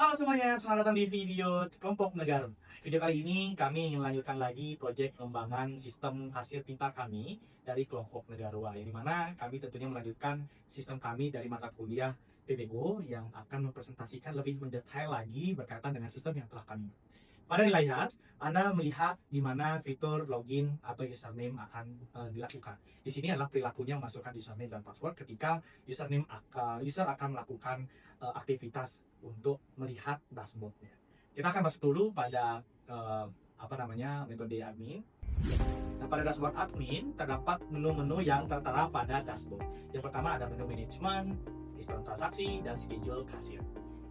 Halo semuanya, selamat datang di video Kelompok Negara. Video kali ini kami ingin melanjutkan lagi proyek pengembangan sistem kasir pintar kami dari Kelompok Negara, yang dimana kami tentunya melanjutkan sistem kami dari mata kuliah PBO yang akan mempresentasikan lebih mendetail lagi berkaitan dengan sistem yang telah kami. Pada layar, Anda melihat di mana fitur login atau username akan dilakukan. Di sini adalah perilakunya memasukkan username dan password ketika user akan melakukan aktivitas untuk melihat dashboardnya. Kita akan masuk dulu pada metode admin. Nah, pada dashboard admin terdapat menu-menu yang tertera pada dashboard. Yang pertama ada menu manajemen, history transaksi, dan schedule kasir.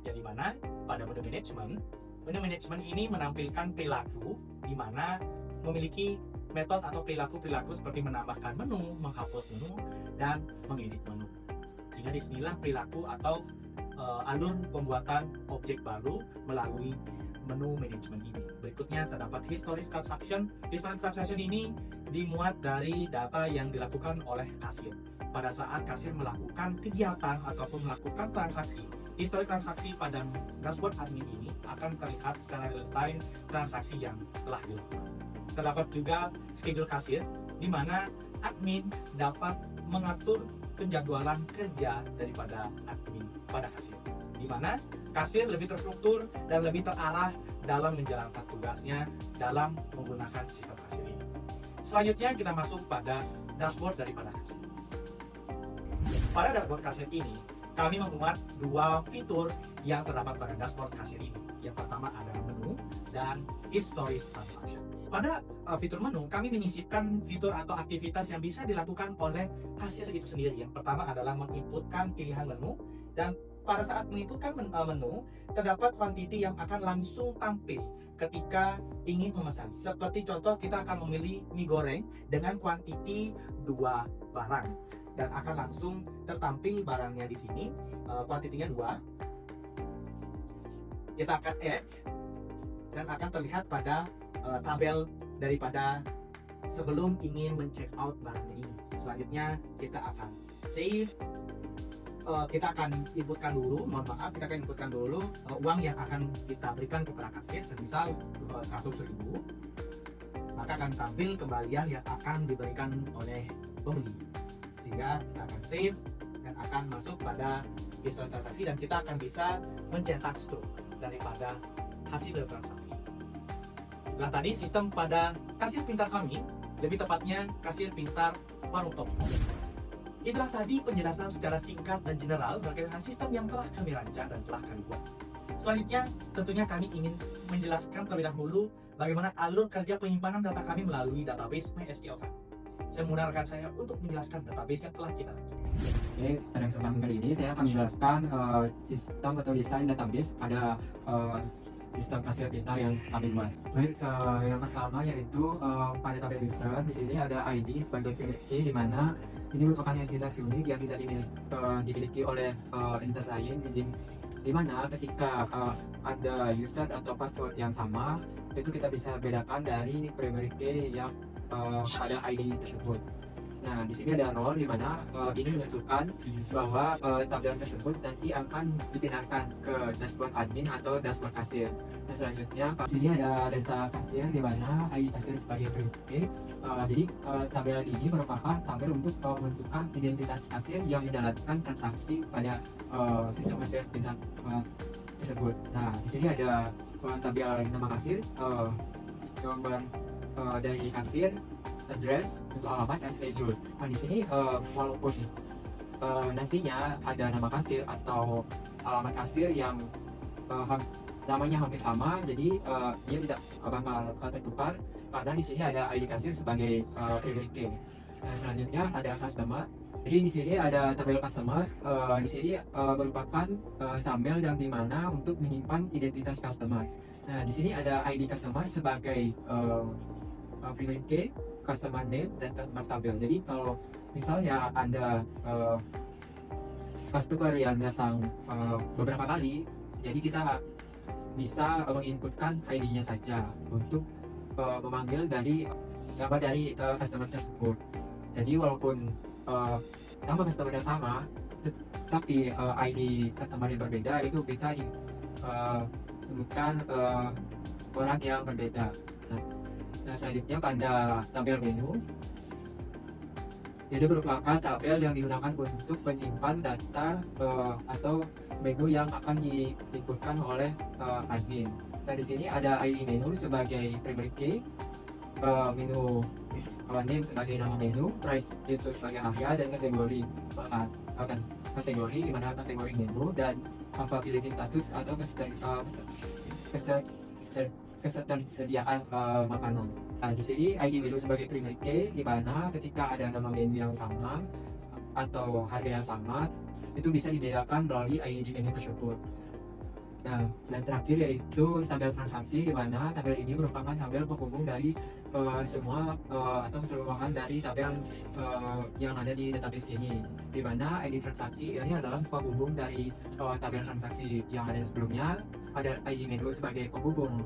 Yang dimana pada menu manajemen ini menampilkan perilaku di mana memiliki metode atau perilaku seperti menambahkan menu, menghapus menu, dan mengedit menu. Sehingga disinilah perilaku atau alur pembuatan objek baru melalui menu manajemen ini. Berikutnya terdapat history transaction. History transaction ini dimuat dari data yang dilakukan oleh kasir. Pada saat kasir melakukan kegiatan ataupun melakukan transaksi, histori transaksi pada dashboard admin ini akan terlihat secara real time transaksi yang telah dilakukan. Terdapat juga schedule kasir, di mana admin dapat mengatur penjadwalan kerja daripada admin pada kasir, di mana kasir lebih terstruktur dan lebih terarah dalam menjalankan tugasnya dalam menggunakan sistem kasir ini. Selanjutnya kita masuk pada dashboard daripada kasir. Pada dashboard kasir ini, kami memuat dua fitur yang terdapat pada dashboard kasir ini. Yang pertama adalah menu dan history transaction. Pada fitur menu, kami menyisipkan fitur atau aktivitas yang bisa dilakukan oleh kasir itu sendiri. Yang pertama adalah menginputkan pilihan menu, dan pada saat menginputkan menu, terdapat quantity yang akan langsung tampil ketika ingin memesan. Seperti contoh, kita akan memilih mie goreng dengan quantity 2 barang. Dan akan langsung tertampil barangnya di sini, kuantitinya 2. Kita akan add dan akan terlihat pada tabel daripada sebelum ingin men-check out barangnya ini. Selanjutnya kita akan save. Kita akan inputkan dulu, kita akan inputkan dulu uang yang akan kita berikan kepada kasir, semisal 100.000. Maka akan tampil kembalian yang akan diberikan oleh pembeli. Sehingga kita akan save dan akan masuk pada history transaksi, dan kita akan bisa mencetak struk daripada hasil dari transaksi. Itulah tadi sistem pada kasir pintar kami, lebih tepatnya kasir pintar warung Top. Itulah tadi penjelasan secara singkat dan general berkaitan sistem yang telah kami rancang dan telah kami buat. Selanjutnya, tentunya kami ingin menjelaskan terlebih dahulu bagaimana alur kerja penyimpanan data kami melalui database MySQL kami. Saya menggunakan saya untuk menjelaskan database yang telah kita rancang. Oke, pada kesempatan kali ini saya akan menjelaskan sistem atau desain database pada sistem kasir pintar yang kami buat. Baik, yang pertama yaitu pada tabel user, di sini ada ID sebagai key, di mana ini merupakan entitas unik yang tidak dimiliki oleh entitas lain, di mana ketika ada user atau password yang sama, itu kita bisa bedakan dari primary key yang pada ID tersebut. Nah, di sini ada role, di mana ini menentukan bahwa tabel tersebut nanti akan dipindahkan ke dashboard admin atau dashboard kasir. Dan selanjutnya, di sini ada data kasir, di mana ID kasir sebagai primary. Jadi tabel ini merupakan tabel untuk menentukan identitas kasir yang menjalankan transaksi pada sistem kasir pintar tersebut. Nah, di sini ada tabel nama kasir, nomor dari kasir, address untuk alamat, dan schedule. Nah, di sini walaupun nantinya ada nama kasir atau alamat kasir yang namanya hampir sama, jadi dia tidak bakal tertukar karena di sini ada ID kasir sebagai primary key. Nah, selanjutnya ada customer. Jadi di sini ada tabel customer. Di sini merupakan tabel yang dimana untuk menyimpan identitas customer. Nah, di sini ada ID customer sebagai primary key, customer name, dan customer tabel. Jadi kalau misalnya ada customer yang datang beberapa kali, jadi kita bisa menginputkan ID-nya saja untuk memanggil dari nama dari customer tersebut. Jadi walaupun nama customer sama, tapi ID customer yang berbeda, itu bisa sebutkan orang yang berbeda. Nah, selanjutnya pada tabel menu, ini merupakan tabel yang digunakan untuk menyimpan data atau menu yang akan diinputkan oleh admin. Nah, di sini ada ID menu sebagai primary key, menu name sebagai nama menu, price itu sebagai harga, dan kategori kategori di mana kategori menu dan availability status atau ketersediaan makanan. Nah, di sini ID menu sebagai primary key, di mana ketika ada nama menu yang sama atau harga yang sama, itu bisa dibedakan melalui ID menu tersebut. Nah, dan terakhir yaitu tabel transaksi, di mana tabel ini merupakan tabel penghubung dari semua atau keseluruhan dari tabel yang ada di database ini, di mana ID transaksi ini adalah penghubung dari tabel transaksi yang ada sebelumnya. Ada ID menu sebagai penghubung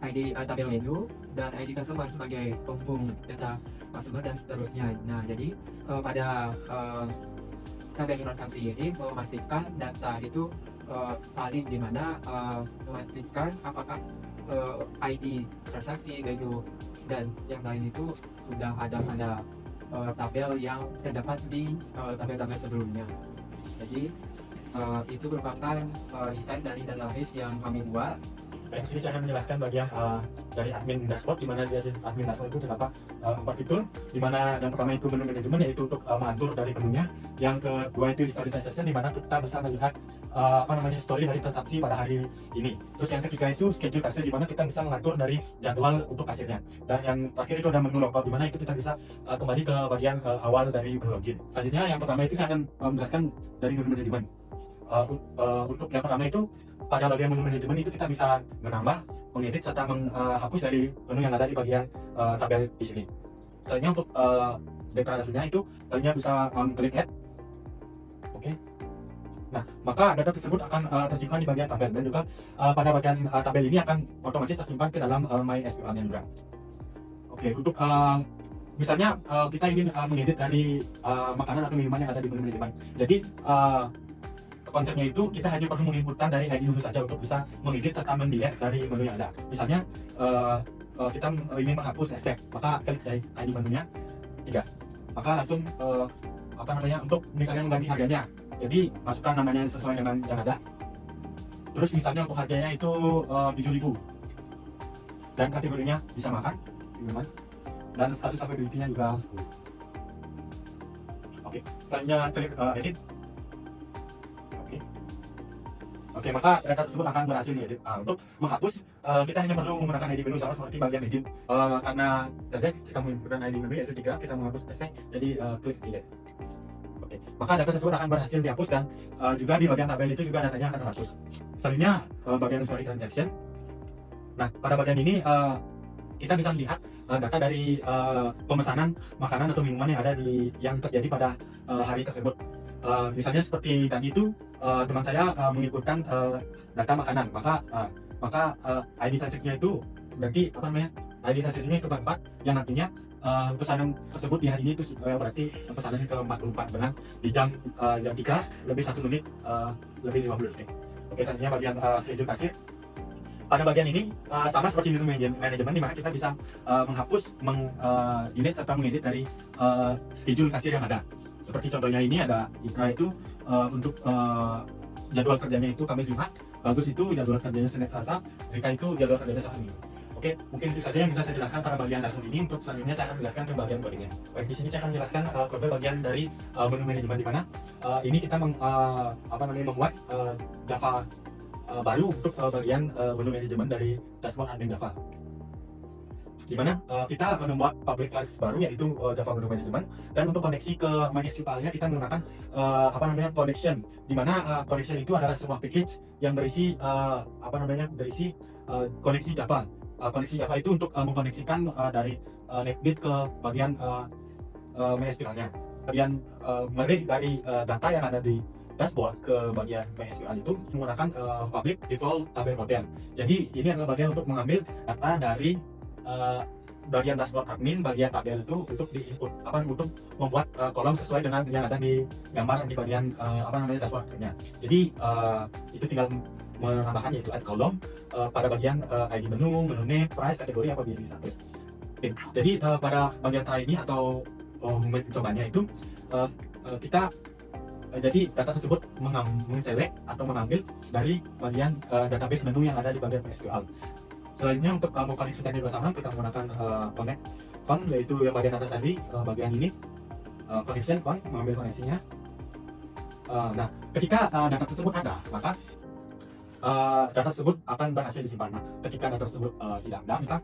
ID tabel menu, dan ID customer sebagai penghubung data customer, dan seterusnya. Nah, jadi pada tabel transaksi ini memastikan data itu valid, di mana memastikan apakah ID transaksi, menu, dan yang lain itu sudah ada pada tabel yang terdapat di tabel-tabel sebelumnya. Jadi itu merupakan desain dari database yang kami buat. Baik, sini saya akan menjelaskan bagian dari admin dashboard, di mana di admin dashboard itu terdapat 4 fitur, di mana yang pertama itu menu manajemen, yaitu untuk mengatur dari menunya. Yang kedua itu story transaction, di mana kita bisa melihat story dari transaksi pada hari ini. Terus yang ketiga itu schedule kasir, di mana kita bisa mengatur dari jadwal untuk kasirnya. Dan yang terakhir itu ada menu logout, di mana itu kita bisa kembali ke bagian awal dari menu login. Selanjutnya yang pertama itu saya akan menjelaskan dari menu manajemen. Untuk yang pertama itu pada bagian menu manajemen itu kita bisa menambah, mengedit, serta menghapus dari menu yang ada di bagian tabel di sini. Selanjutnya untuk deklarasinya itu kalian bisa klik add. Oke. Nah, maka data tersebut akan tersimpan di bagian tabel, dan juga pada bagian tabel ini akan otomatis tersimpan ke dalam MySQL-nya juga. Oke, untuk misalnya kita ingin mengedit dari makanan atau minuman yang ada di menu manajemen. Jadi konsepnya itu kita hanya perlu menginputkan dari ID menu saja untuk bisa mengedit serta mendelete dari menu yang ada. Misalnya kita ingin menghapus escape, maka klik dari ID menunya 3, maka langsung untuk misalnya mengganti harganya, jadi masukkan namanya sesuai dengan yang ada. Terus misalnya untuk harganya itu 7.000, dan kategorinya bisa makan, minuman, dan status availability-nya juga 10. Oke, selanjutnya klik edit. Oke, maka data tersebut akan berhasil diedit. Untuk menghapus, kita hanya perlu menggunakan ID menu sama seperti bagian edit. Karena saja kita menggunakan ID menu yaitu 3, kita menghapus ST, jadi klik edit. Oke, maka data tersebut akan berhasil dihapus, dan juga di bagian tabel itu juga datanya akan terhapus. Selanjutnya bagian story transaction. Nah, pada bagian ini kita bisa melihat data dari pemesanan makanan atau minuman yang terjadi pada hari tersebut. Misalnya seperti tadi itu teman saya menginputkan data makanan, maka ID transaksinya itu berarti ID transaksinya itu 4, yang nantinya pesanan tersebut di hari ini itu berarti pesanannya ke 44 dengan di jam 3 lebih 1 menit lebih 50 detik. Oke, selanjutnya bagian schedule kasir. Pada bagian ini sama seperti menu manajemen, di mana kita bisa menghapus, delete, serta mengedit dari schedule kasir yang ada. Seperti contohnya ini ada Ipra itu untuk jadwal kerjanya itu Kamis Jumat, Bagus itu jadwal kerjanya Senin Selasa, Rika itu jadwal kerjanya Sabtu Minggu. Oke, mungkin itu saja yang bisa saya jelaskan pada bagian dashboard ini. Untuk selanjutnya saya akan menjelaskan ke bagian codingnya. Baik, di sini saya akan menjelaskan kode bagian dari menu manajemen, di mana ini kita membuat Java baru untuk bagian menu manajemen dari dashboard admin Java, di mana kita membuat public class baru yaitu Java Menu Management, dan untuk koneksi ke MySQL-nya kita menggunakan connection, di mana connection itu adalah sebuah package yang berisi koneksi Java. Koneksi Java itu untuk mengkoneksikan dari NetBeans ke bagian MySQL-nya. Kemudian merge dari data yang ada di dashboard ke bagian MySQL itu menggunakan public default table model. Jadi ini adalah bagian untuk mengambil data dari bagian dashboard admin, bagian tabel itu untuk di input untuk membuat kolom sesuai dengan yang ada di gambar di bagian dashboardnya. Jadi itu tinggal menambahkan yaitu add kolom pada bagian ID menu, menu name, price, kategori apa biasa status. Oke. Jadi pada bagian try ini atau mencobanya itu kita jadi data tersebut menselect atau mengambil dari bagian database menu yang ada di bagian SQL. Selanjutnya untuk mengkoneksikannya bersama kita menggunakan connect con, yaitu yang bagian atas tadi, bagian ini connection con, mengambil koneksinya. Nah, ketika data tersebut ada, maka data tersebut akan berhasil disimpan. Nah, ketika data tersebut tidak ada, maka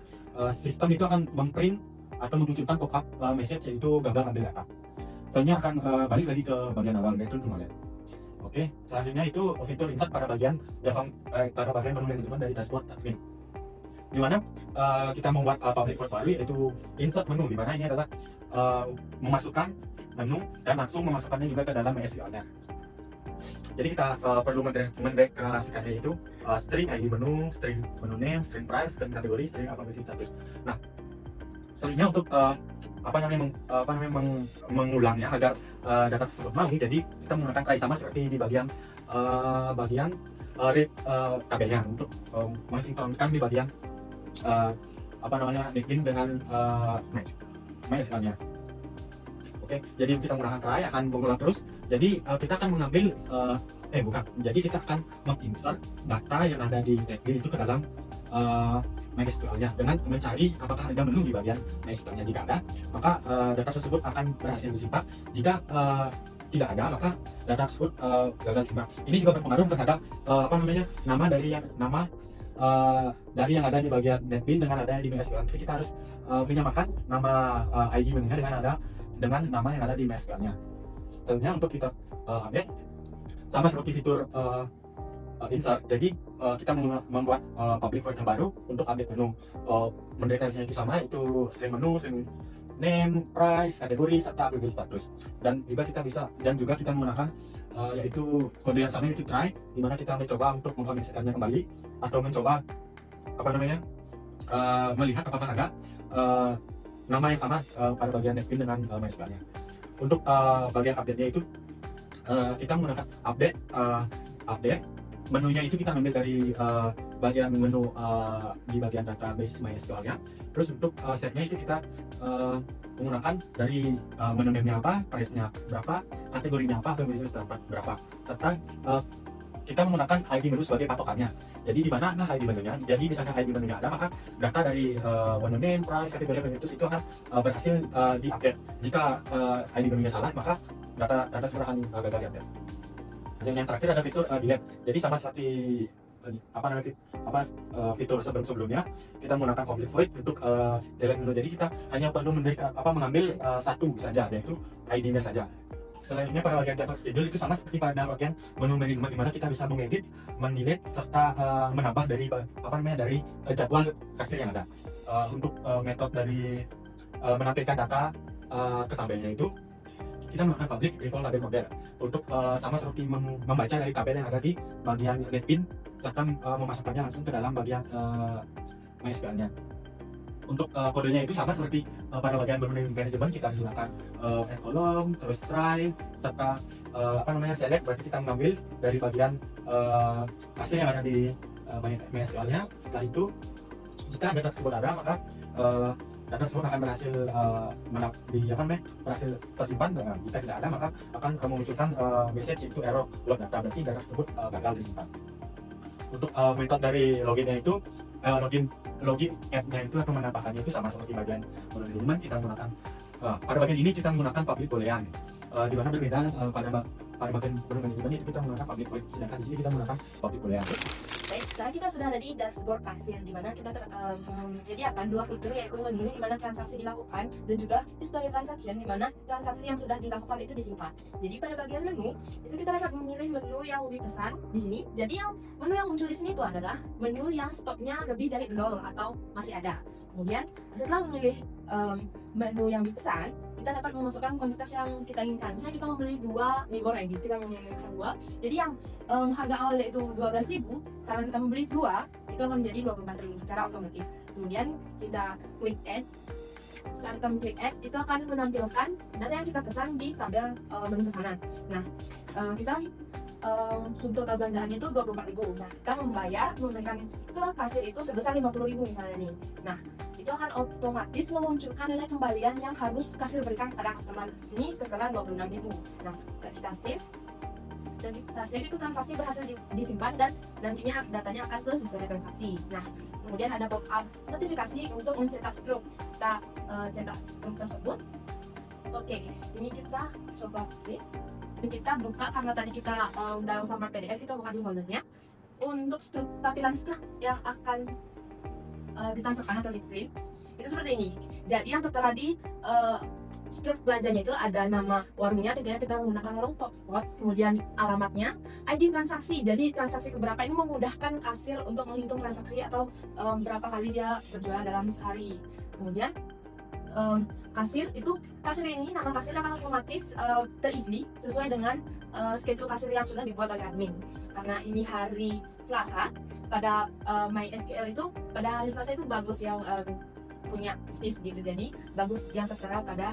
sistem itu akan memprint atau memunculkan pop-up message yaitu gagal ambil data. Selanjutnya akan balik lagi ke bagian awal, yaitu kemarin. Oke, selanjutnya itu fitur insert pada bagian menu manajemen dari dashboard admin. Di mana kita membuat public void baru, yaitu insert menu, di mana ini adalah memasukkan menu dan langsung memasukkannya juga ke dalam MySQL-nya. Jadi kita perlu mendeklarasikannya itu string ID menu, string menu name, string price, string kategori, string application status. Nah, selanjutnya untuk mengulangnya agar data tersebut mau, jadi kita menggunakan try sama seperti di bagian read tabelnya untuk mensinkronkan di bagian login dengan MySQL-nya. Oke, jadi kita menggunakan try akan mengulang terus. Jadi kita akan mengambil jadi kita akan menginsert data yang ada di netbin itu ke dalam MySQL-nya dengan mencari apakah ada menu di bagian MySQL-nya. Jika ada, maka data tersebut akan berhasil disimpan. Jika tidak ada, maka data tersebut gagal disimpan. Ini juga berpengaruh terhadap nama dari yang ada di bagian netbin dengan ada di MySQL. Jadi kita harus menyamakan nama ID menunya dengan nama yang ada di MySQL-nya. Selanjutnya untuk kita update sama seperti fitur insert. Jadi kita membuat public void yang baru untuk update menu. Mendeklarasinya itu sama, itu string menu, string name, price, kategori, serta application status. Dan juga kita menggunakan yaitu kode yang sama, yaitu try, di mana kita mencoba untuk mengkoneksikannya kembali atau mencoba melihat apakah ada nama yang sama pada bagian netbin dengan MySQL-nya. Untuk bagian update-nya itu kita menggunakan update menunya itu kita ambil dari bagian menu di bagian database MySQL-nya. Terus untuk setnya itu kita menggunakan dari menu name-nya apa, price-nya berapa, kategorinya apa, business dapat berapa, serta kita menggunakan ID menu sebagai patokannya. Jadi di mana ID menunya? Jadi misalnya ID menunya ada, maka data dari menu name, price, kategori, itu akan berhasil diupdate. Jika ID menunya salah, maka data tersebut akan gagal diupdate. Yang terakhir ada fitur delete. Jadi sama seperti fitur sebelumnya, kita menggunakan public void untuk delete menu. Jadi kita hanya perlu mengambil satu saja, yaitu ID-nya saja. Selanjutnya pada bagian data schedule itu sama seperti pada bagian menu manajemen, di mana kita bisa mengedit, mendelete, serta menambah dari jadwal kasir yang ada. Untuk metode dari menampilkan data ke tabelnya itu kita menggunakan public default tabel model untuk sama seperti membaca dari tabel yang ada di bagian netbin serta memasukkannya langsung ke dalam bagian MySQL-nya. Untuk kodenya itu sama seperti pada bagian menu manajemen, kita menggunakan add column, terus try, serta select, berarti kita mengambil dari bagian hasil yang ada di MySQL-nya. Setelah itu jika data tersebut ada, maka data tersebut akan berhasil berhasil tersimpan. Jika tidak ada, maka akan memunculkan message itu error load data, berarti data tersebut gagal disimpan. Untuk metode dari loginnya itu login app-nya itu atau menambahkannya itu sama seperti bagian menu manajemen. Kita menggunakan pada bagian ini kita menggunakan public boolean, di mana berbeda pada bagian menu manajemen itu kita menggunakan public void, sedangkan di sini kita menggunakan public boolean. Baik, sekarang kita sudah ada di dashboard kasir, di mana kita menyediakan dua fitur, yaitu menu di mana transaksi dilakukan dan juga history transaction, di mana transaksi yang sudah dilakukan itu disimpan. Jadi pada bagian menu itu kita dapat memilih menu yang dipesan di sini. Jadi menu yang muncul di sini itu adalah menu yang stoknya lebih dari 0 atau masih ada. Kemudian setelah memilih menu yang dipesan, kita dapat memasukkan kuantitas yang kita inginkan. Misalnya kita membeli 2 mie goreng, kita menginginkan 2. Jadi yang harga awalnya itu 12.000, karena kita membeli 2, itu akan menjadi 24.000 secara otomatis. Kemudian kita klik add. Saat kita klik add, itu akan menampilkan data yang kita pesan di tabel menu pesanan. Nah, kita subtotal belanjaannya itu 24.000. Nah, kita memberikan ke kasir itu sebesar 50.000 misalnya nih. Nah, itu akan otomatis memunculkan nilai kembalian yang harus kasir berikan pada customer. Ini ketelan 26.000. Nah, kita save. Dan kita save itu transaksi berhasil disimpan dan nantinya datanya akan ke histori transaksi. Nah, kemudian ada pop-up notifikasi untuk mencetak struk. Kita cetak struk tersebut. Oke, ini kita coba klik. Dan kita buka karena tadi kita dalam format PDF, kita buka di foldernya. Untuk struk tampilan struk yang akan ditampilkan atau di print itu seperti ini. Jadi yang tertera di struk belanjanya itu ada nama warungnya, tentunya kita menggunakan warung Topspot, kemudian alamatnya, ID transaksi. Jadi transaksi keberapa ini memudahkan kasir untuk menghitung transaksi atau berapa kali dia berjualan dalam sehari. Kemudian kasir ini, nama kasir akan otomatis terisi sesuai dengan schedule kasir yang sudah dibuat oleh admin. Karena ini hari Selasa, pada MySQL itu pada hari Selasa itu bagus yang punya Steve gitu, jadi bagus yang tertera pada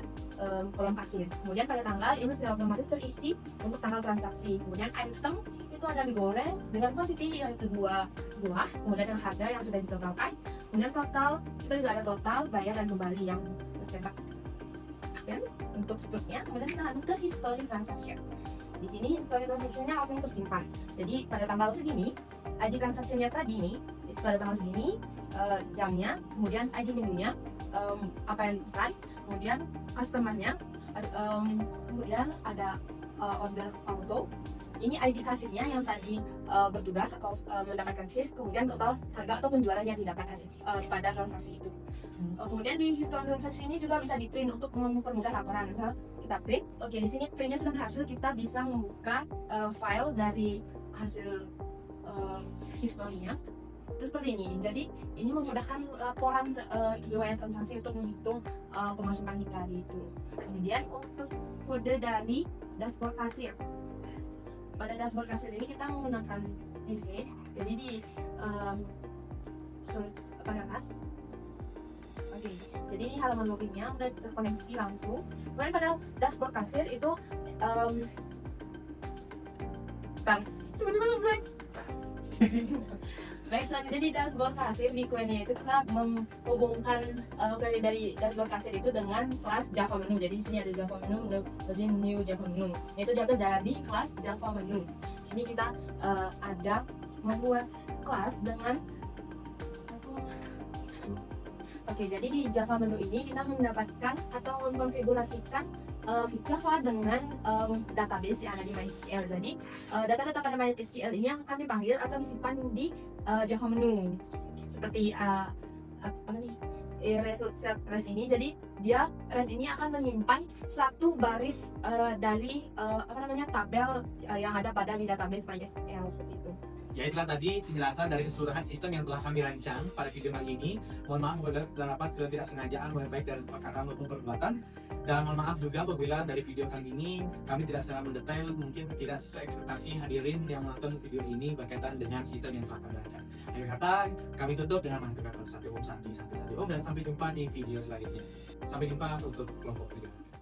kolom kasir. Kemudian pada tanggal ini sudah otomatis terisi untuk tanggal transaksi. Kemudian item itu ada mie goreng dengan quantity yaitu 2 buah, kemudian yang harga yang sudah ditotalkan, kemudian total kita juga ada total bayar dan kembali yang tercetak. Dan untuk struknya kemudian kita lanjut ke history transaction. Di sini history transaction-nya langsung tersimpan. Jadi pada tanggal segini ID transaction-nya tadi nih, pada tanggal segini jamnya, kemudian ID menunya, apa yang pesan, kemudian customer-nya, kemudian ada order auto. Ini ID kasirnya yang tadi bertugas atau mendapatkan shift, kemudian total harga atau penjualan yang didapat pada transaksi itu. Kemudian di history transaksi ini juga bisa di print untuk mempermudah laporan. Misal kita print, oke, di sini printnya sudah berhasil, kita bisa membuka file dari hasil historinya. Itu seperti ini. Jadi ini memudahkan laporan riwayat transaksi untuk menghitung pemasukan kita gitu. Kemudian untuk kode dari dashboard kasir. Pada dashboard kasir ini kita menggunakan JV. Jadi di search pada atas. Oke, jadi ini halaman loginnya udah terkoneksi langsung. Kemudian pada dashboard kasir itu tiba-tiba blank. Baik, selanjutnya di dashboard kasir di query itu kita menghubungkan query dari dashboard kasir itu dengan kelas Java menu. Jadi di sini ada Java menu, jadi new Java menu. Itu diambil dari kelas Java menu. Di sini kita ada membuat kelas dengan Oke, jadi di Java menu ini kita mendapatkan atau mengkonfigurasikan Java dengan database yang ada di MySQL. Jadi data-data pada MySQL ini yang akan dipanggil atau disimpan di Java menu. Seperti apa nih? Result set res ini. Jadi dia res ini akan menyimpan satu baris dari tabel yang ada pada di database MySQL seperti itu. Ya, itulah tadi penjelasan dari keseluruhan sistem yang telah kami rancang pada video kali ini. Mohon maaf apabila terdapat ketidaksengajaan baik dari perkataan maupun perbuatan. Dan mohon maaf juga apabila dari video kali ini kami tidak secara mendetail, mungkin tidak sesuai ekspektasi hadirin yang menonton video ini berkaitan dengan sistem yang telah kami rancang. Akhir kata, kami tutup dengan mengaturkan satu om santi, dan sampai jumpa di video selanjutnya. Sampai jumpa untuk kelompok 3.